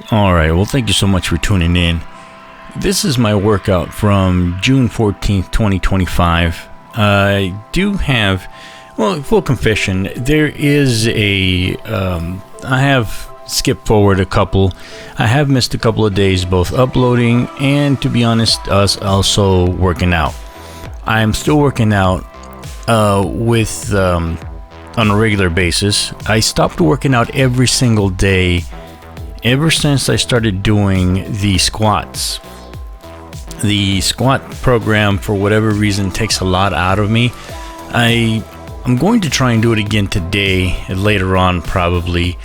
All right, well, thank you so much for tuning in. This is my workout from June 14th, 2025. I do have, well, full confession, there is I have skipped forward a couple. I have missed a couple of days, both uploading and, to be honest, us also working out. I'm still working out on a regular basis. I stopped working out every single day ever since I started doing the squats. The squat program, for whatever reason, takes a lot out of me. I'm going to try and do it again today, later on probably,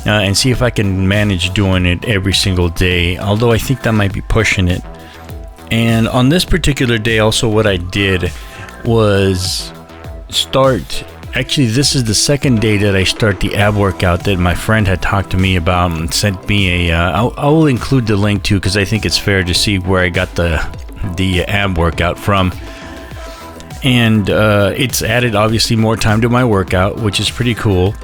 and see if I can manage doing it every single day, although I think that might be pushing it. And on this particular day, also what I did was actually this is the second day that I start the ab workout that my friend had talked to me about and sent me I will include the link too, because I think it's fair to see where I got the ab workout from. And it's added obviously more time to my workout, which is pretty cool.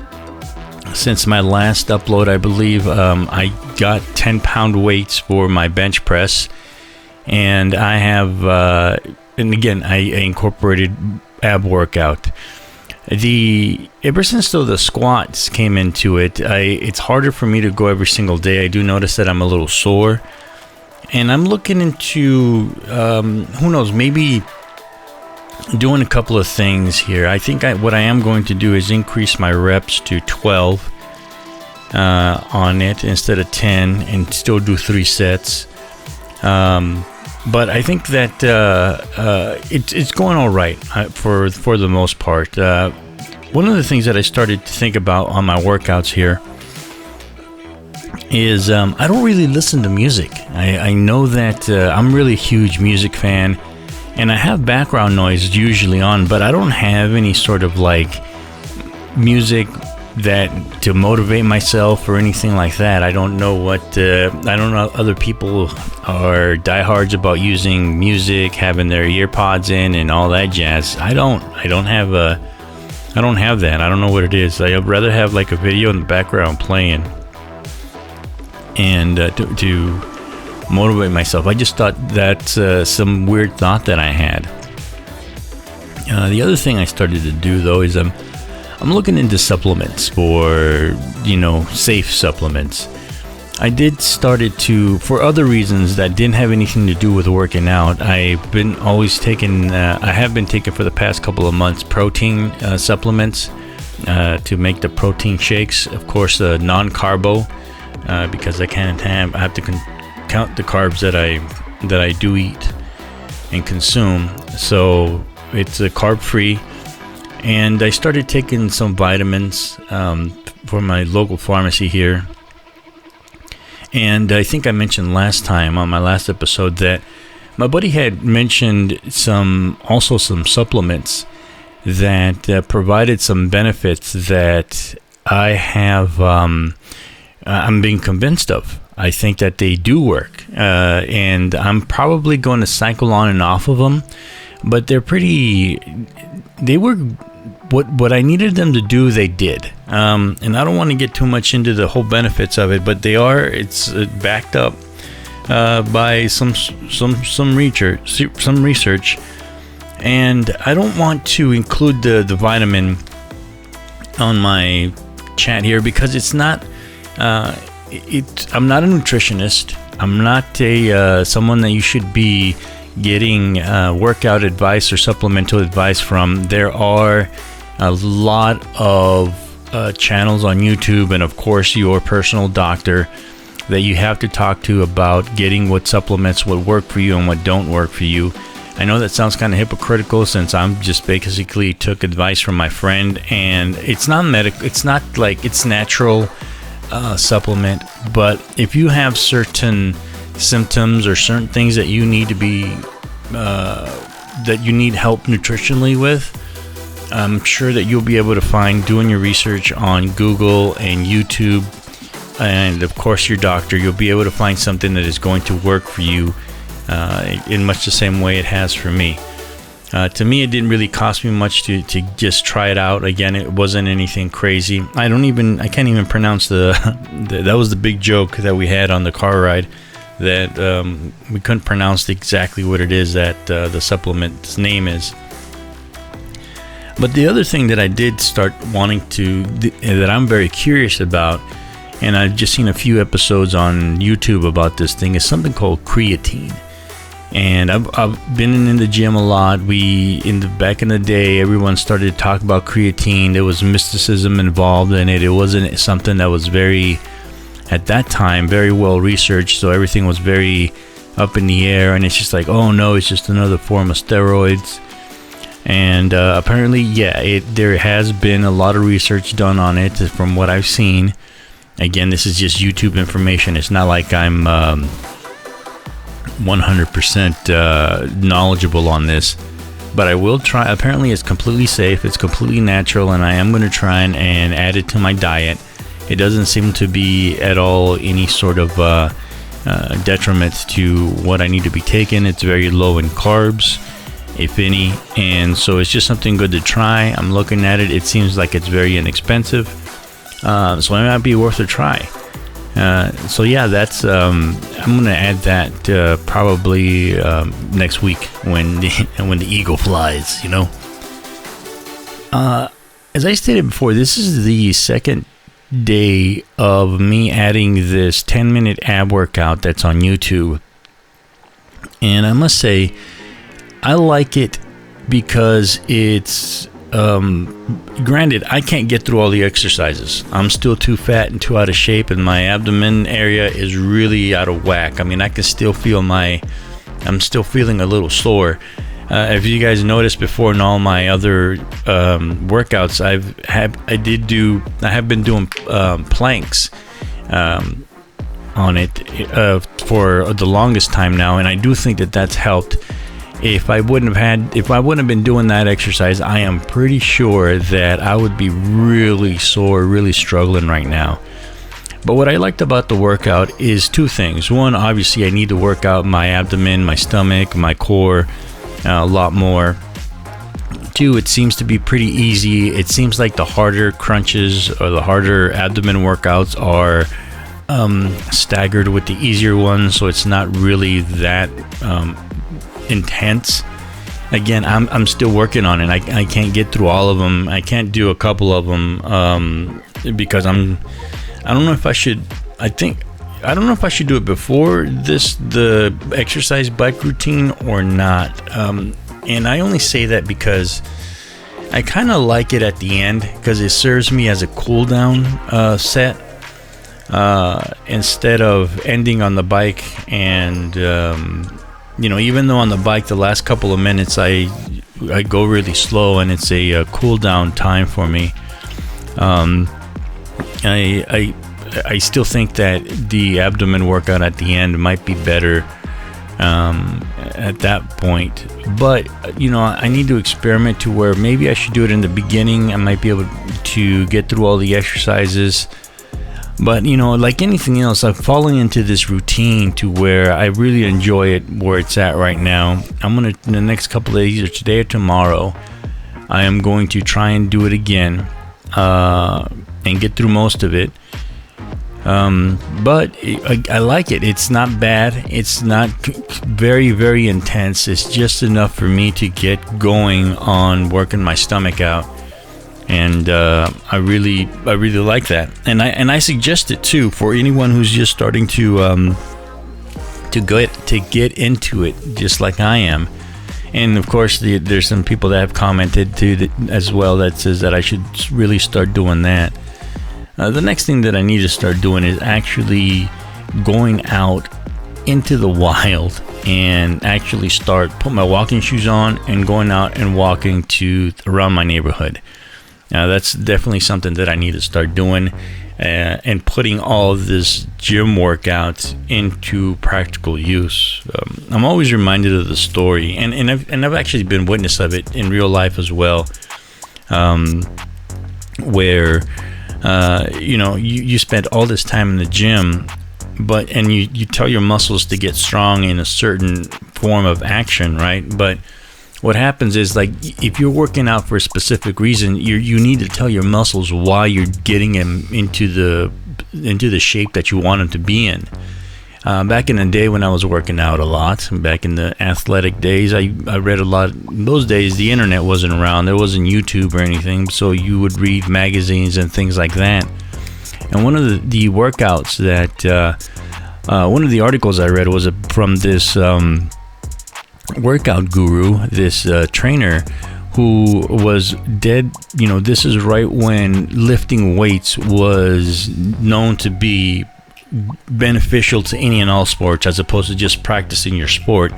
Since my last upload, I believe I got 10-pound weights for my bench press, and I have and again I incorporated ab workout. Ever since though the squats came into it, it's harder for me to go every single day. I do notice that I'm a little sore, and I'm looking into who knows, maybe doing a couple of things here. I think what I am going to do is increase my reps to 12 on it instead of 10, and still do 3 sets. But I think that it's going all right for the most part. One of the things that I started to think about on my workouts here is I don't really listen to music. I know that I'm really a huge music fan, and I have background noise usually on, but I don't have any sort of like music that to motivate myself or anything like that. I don't know other people are diehards about using music, having their ear pods in and all that jazz. I don't have that. I don't know what it is. I'd rather have like a video in the background playing and to motivate myself. I just thought that's some weird thought that I had. The other thing I started to do though is I'm looking into supplements for, safe supplements. I did started to, for other reasons that didn't have anything to do with working out. I have been taking for the past couple of months protein supplements to make the protein shakes. Of course, non-carbo because I have to count the carbs that I do eat and consume. So it's a carb-free. And I started taking some vitamins for my local pharmacy here. And I think I mentioned last time on my last episode that my buddy had mentioned some supplements that provided some benefits that I have, I'm being convinced of. I think that they do work. And I'm probably going to cycle on and off of them. But what I needed them to do, they did. And I don't want to get too much into the whole benefits of it, but it's backed up by some research. And I don't want to include the vitamin on my chat here because it's not. I'm not a nutritionist. I'm not someone that you should be getting workout advice or supplemental advice from. There are a lot of channels on YouTube, and of course your personal doctor that you have to talk to about getting what supplements would work for you and what don't work for you. I know that sounds kind of hypocritical since I'm just basically took advice from my friend, and it's not it's natural supplement, but if you have certain symptoms or certain things that you need to be that you need help nutritionally with, I'm sure that you'll be able to find, doing your research on Google and YouTube, and of course your doctor, you'll be able to find something that is going to work for you in much the same way it has for me. To me, it didn't really cost me much to just try it out. Again, it wasn't anything crazy. I can't even pronounce that was the big joke that we had on the car ride, that we couldn't pronounce exactly what it is that the supplement's name is. But the other thing that I did start wanting that I'm very curious about, and I've just seen a few episodes on YouTube about this thing, is something called creatine. And I've been in the gym a lot. Back in the day, everyone started to talk about creatine. There was mysticism involved in it. It wasn't something that was at that time, very well researched. So everything was very up in the air. And it's just like, oh no, it's just another form of steroids. And apparently, there has been a lot of research done on it from what I've seen. Again, this is just YouTube information. It's not like I'm 100% knowledgeable on this, but I will try. Apparently, it's completely safe. It's completely natural, and I am going to try and add it to my diet. It doesn't seem to be at all any sort of detriment to what I need to be taking. It's very low in carbs, if any, and so it's just something good to try. I'm looking at it. It seems like it's very inexpensive, so it might be worth a try. So yeah, that's I'm gonna add that probably next week when the eagle flies. As I stated before, this is the second day of me adding this 10-minute ab workout that's on YouTube, and I must say, I like it because it's granted, I can't get through all the exercises. I'm still too fat and too out of shape, and my abdomen area is really out of whack. I mean, I can still feel I'm still feeling a little sore. If you guys noticed before in all my other workouts, I have been doing planks on it for the longest time now, and I do think that that's helped. If I wouldn't have been doing that exercise, I am pretty sure that I would be really sore, really struggling right now. But what I liked about the workout is two things. One, obviously, I need to work out my abdomen, my stomach, my core a lot more. Two, it seems to be pretty easy. It seems like the harder crunches or the harder abdomen workouts are staggered with the easier ones, so it's not really that intense. Again, I'm still working on it. I can't get through all of them. I can't do a couple of them because I don't know if I should do it before the exercise bike routine or not. And I only say that because I kind of like it at the end, because it serves me as a cool down set instead of ending on the bike. And even though on the bike the last couple of minutes I go really slow and it's a cool down time for me, I still think that the abdomen workout at the end might be better at that point. But I need to experiment to where maybe I should do it in the beginning. I might be able to get through all the exercises. But like anything else, I'm falling into this routine to where I really enjoy it where it's at right now. I'm gonna, in the next couple of days, either today or tomorrow, I am going to try and do it again and get through most of it. But I like it. It's not bad. It's not very, very intense. It's just enough for me to get going on working my stomach out. And I really like that, and I suggest it too for anyone who's just starting to get into it, just like I am. And of course, there's some people that have commented too as well that says that I should really start doing that. The next thing that I need to start doing is actually going out into the wild and actually put my walking shoes on and going out and walking around my neighborhood. That's definitely something that I need to start doing, and putting all of this gym workouts into practical use. I'm always reminded of the story, and I've actually been witness of it in real life as well, where you spend all this time in the gym, and you tell your muscles to get strong in a certain form of action, right? But what happens is, like, if you're working out for a specific reason, you need to tell your muscles why you're getting them into the shape that you want them to be in. Back in the day when I was working out a lot, back in the athletic days, I read a lot. In those days, the internet wasn't around. There wasn't YouTube or anything, so you would read magazines and things like that. And one of the workouts that one of the articles I read was from this workout guru, this trainer, who was dead. This is right when lifting weights was known to be beneficial to any and all sports, as opposed to just practicing your sport.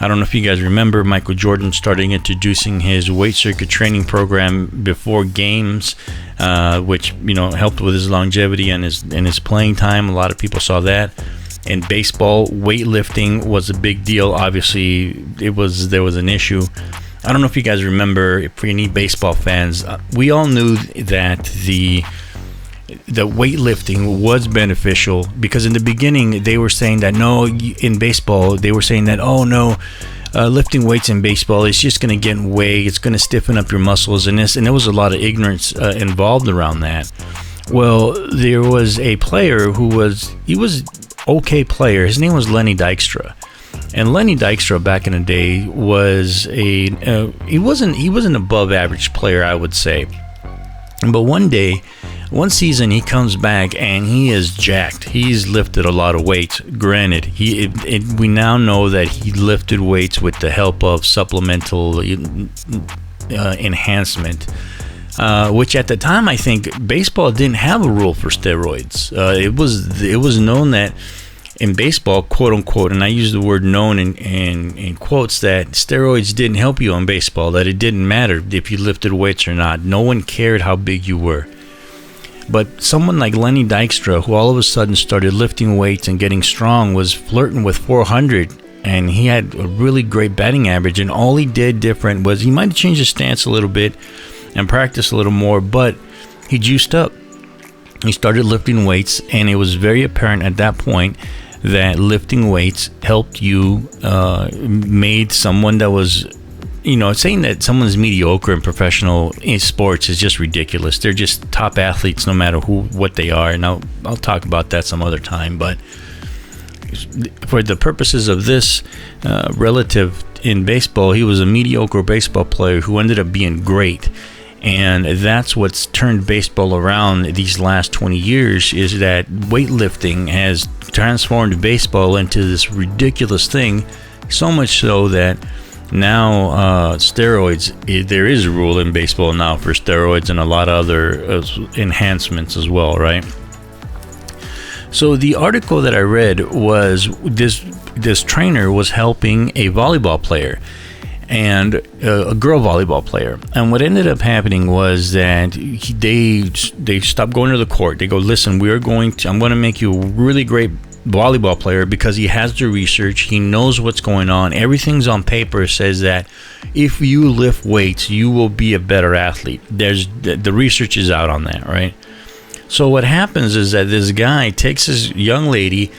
I don't know if you guys remember, Michael Jordan started introducing his weight circuit training program before games, which helped with his longevity and his playing time. A lot of people saw that. In baseball, weightlifting was a big deal. Obviously, there was an issue. I don't know if you guys remember, if for any baseball fans, we all knew that the weightlifting was beneficial, because in the beginning they were saying that in baseball they were saying that lifting weights in baseball is just going to get in the way, it's going to stiffen up your muscles, and there was a lot of ignorance involved around that. Well, there was a player who was okay player. His name was Lenny Dykstra. And Lenny Dykstra back in the day was he wasn't above average player, I would say. But one season he comes back and he is jacked. He's lifted a lot of weights. Granted, we now know that he lifted weights with the help of supplemental enhancement. Which at the time, I think baseball didn't have a rule for steroids. It was known that in baseball, quote unquote, and I use the word known in quotes, that steroids didn't help you in baseball, that it didn't matter if you lifted weights or not. No one cared how big you were. But someone like Lenny Dykstra, who all of a sudden started lifting weights and getting strong, was flirting with 400, and he had a really great batting average, and all he did different was he might have changed his stance a little bit and practice a little more, but he juiced up. He started lifting weights, and it was very apparent at that point that lifting weights helped you, made someone that was, saying that someone's mediocre in professional in sports is just ridiculous. They're just top athletes no matter what they are, and I'll talk about that some other time. But for the purposes of this relative in baseball, he was a mediocre baseball player who ended up being great. And that's what's turned baseball around these last 20 years, is that weightlifting has transformed baseball into this ridiculous thing, so much so that now steroids, there is a rule in baseball now for steroids and a lot of other enhancements as well, right? So the article that I read was this trainer was helping a volleyball player, and a girl volleyball player. And what ended up happening was that they stopped going to the court. They go, listen, I'm going to make you a really great volleyball player, because he has the research, he knows what's going on, everything's on paper, says that if you lift weights, you will be a better athlete. The research is out on that, right? So what happens is that this guy takes this young lady,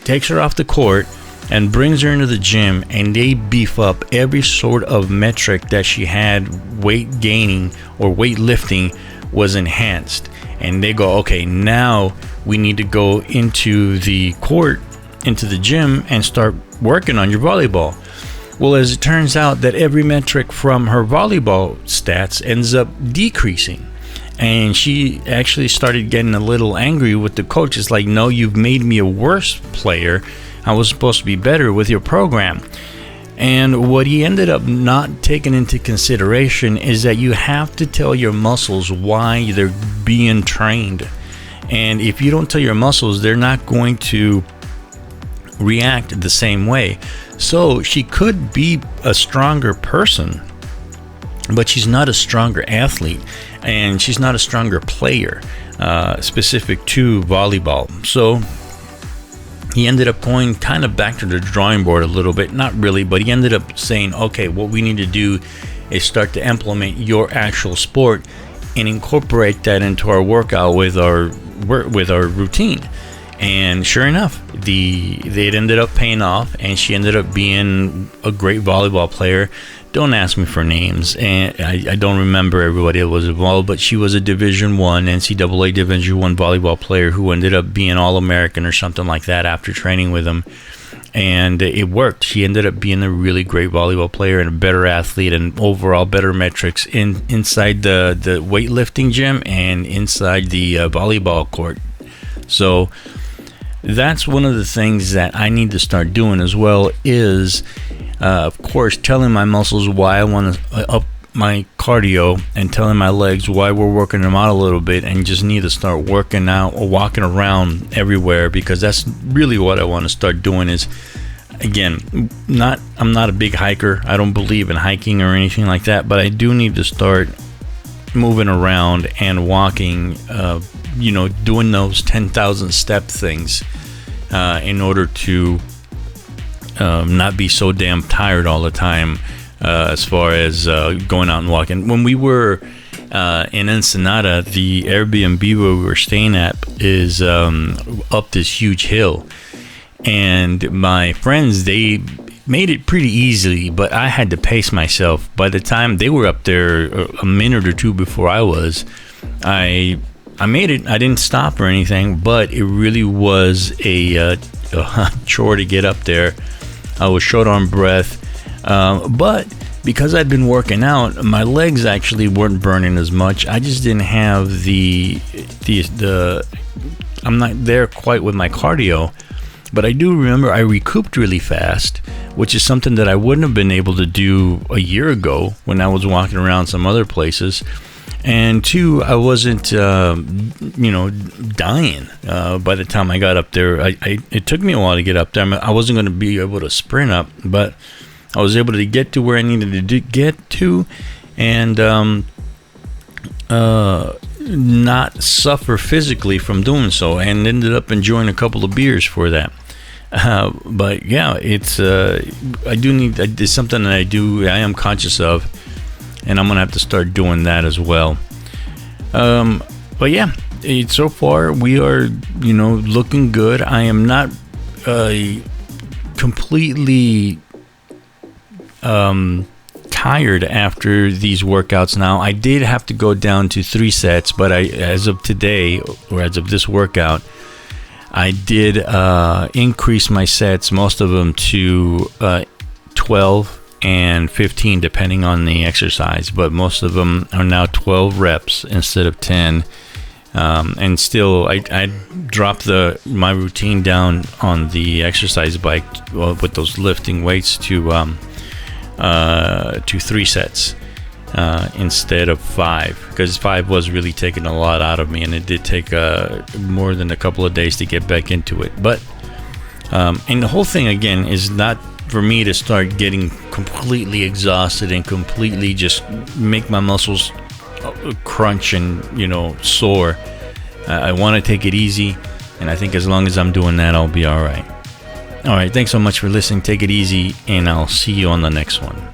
takes her off the court, and brings her into the gym, and they beef up every sort of metric that she had. Weight gaining or weight lifting was enhanced, and they go, okay, now we need to go into the court, into the gym, and start working on your volleyball. Well, as it turns out, that every metric from her volleyball stats ends up decreasing, and she actually started getting a little angry with the coach. It's like, no, you've made me a worse player. I was supposed to be better with your program. And what he ended up not taking into consideration is that you have to tell your muscles why they're being trained. And if you don't tell your muscles, they're not going to react the same way. So she could be a stronger person, but she's not a stronger athlete, and she's not a stronger player specific to volleyball. So he ended up going kind of back to the drawing board a little bit. Not really, but he ended up saying, okay, what we need to do is start to implement your actual sport and incorporate that into our workout with our routine. And sure enough, it ended up paying off, and she ended up being a great volleyball player. Don't ask me for names, and I don't remember everybody that was involved, but she was a Division I, NCAA Division I volleyball player who ended up being All-American or something like that after training with him. And it worked. She ended up being a really great volleyball player and a better athlete and overall better metrics inside the weightlifting gym and inside the volleyball court. So that's one of the things that I need to start doing as well is, of course, telling my muscles why I want to up my cardio and telling my legs why we're working them out a little bit, and just need to start working out or walking around everywhere, because that's really what I want to start doing. Is, again, I'm not a big hiker. I don't believe in hiking or anything like that, but I do need to start moving around and walking, doing those 10,000 step things in order to not be so damn tired all the time. As far as going out and walking. When we were in Ensenada, the Airbnb where we were staying at is up this huge hill. And my friends, they made it pretty easily, but I had to pace myself. By the time they were up there a minute or two before I was, I made it. I didn't stop or anything, but it really was a chore to get up there. I was short on breath. But because I'd been working out, my legs actually weren't burning as much. I just didn't have the I'm not there quite with my cardio. But I do remember I recouped really fast, which is something that I wouldn't have been able to do a year ago when I was walking around some other places. And two, I wasn't, dying by the time I got up there. It took me a while to get up there. I wasn't going to be able to sprint up, but I was able to get to where I needed to get to, and not suffer physically from doing so, and ended up enjoying a couple of beers for that. But yeah, it's something that I am conscious of, and I'm gonna have to start doing that as well. But yeah, so far we are looking good. I am not completely tired after these workouts. Now, I did have to go down to 3 sets, but as of today, or as of this workout, I did increase my sets, most of them to 12 and 15 depending on the exercise, but most of them are now 12 reps instead of 10. And still, I dropped my routine down on the exercise bike with those lifting weights to 3 sets instead of 5, because 5 was really taking a lot out of me, and it did take more than a couple of days to get back into it. But and the whole thing again is not for me to start getting completely exhausted and completely just make my muscles crunch and sore. I want to take it easy, and I think as long as I'm doing that, I'll be all right. All right, thanks so much for listening. Take it easy, and I'll see you on the next one.